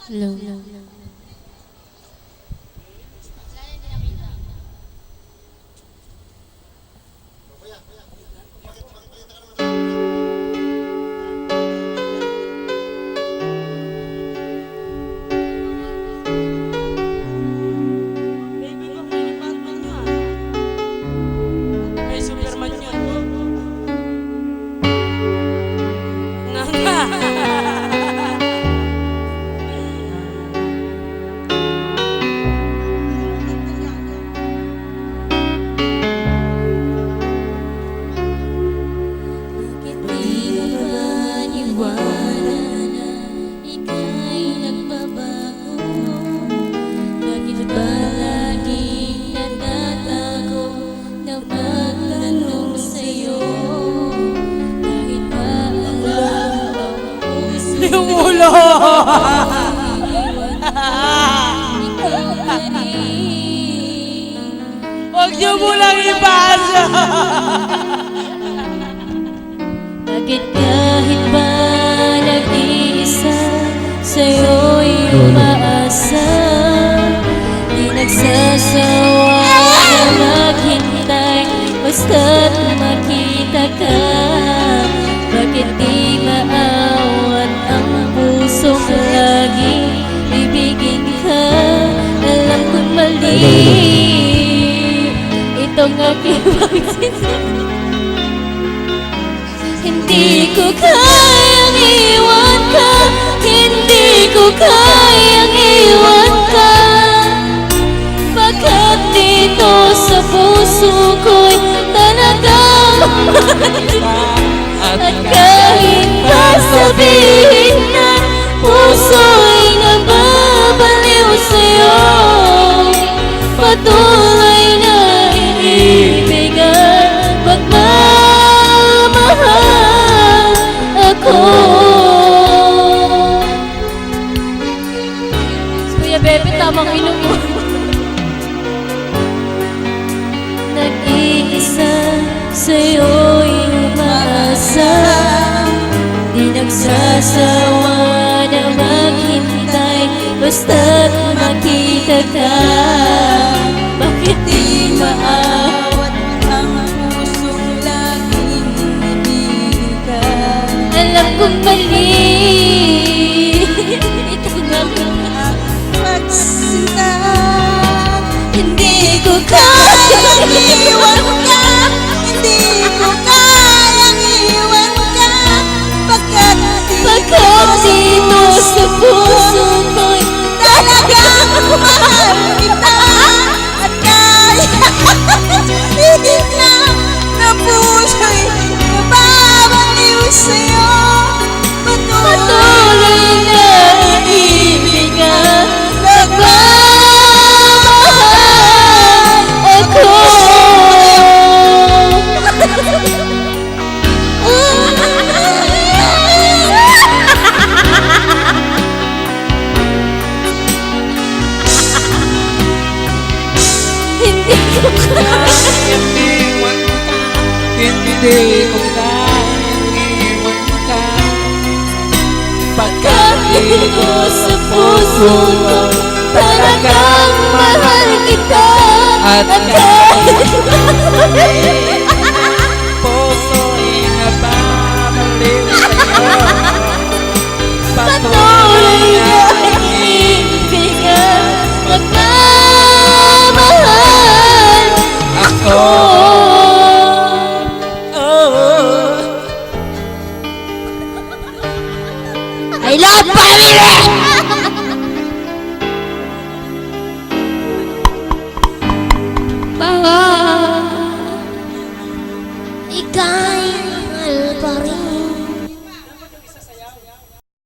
Hello. May Superman yun. Nga. Bakit di mo ba iwanan na ika'y nagbabago? Bakit ba laging natatago na magtanong sa'yo? Kahit ba alam ang puso Yung ulo! ikaw pa rin. Huwag niyo mo lang ipasa! Bakit kahit ba nag-iisa sa'yo'y umaasa? Di nagsasawa na maghintay basta't makita ka. Bakit di maawat ang pusong laging ibigin ka? Alam kong mali itong aking pagsisimula. Hindi ko kayang iwan ka, hindi ko kayang iwan ka. Pagkat dito sa puso ko'y talagang at kahit pa sabihin na puso'y nababaliw sa'yo, patuloy na iibigan, magmamahal ako. Kuya Bebe, tamang inom mo. Nag-iisa sa'yo'y umaasa, di nagsasawa na maghintay basta't makita ka. Bakit di maawat ang pusong laging ibigin ka? Alam kong mali ito nga magsinta. Hindi ko kayang iwan ka, hindi ko kayang iwan ka. Pagkat dito sa puso ko'y talagang mahal kita. At kahit hindi na puso'y nababaliw sa'yo, patuloy na iibigan, nagmamahal ako. Hindi ko Kayang iwan ka, hindi ko kayang iwan ka. Pagkat dito sa puso ko talagang mahal kita. At kahit puso'y nababaliw sa'yo, patuloy na iibigan, magmamahal ako. I love family!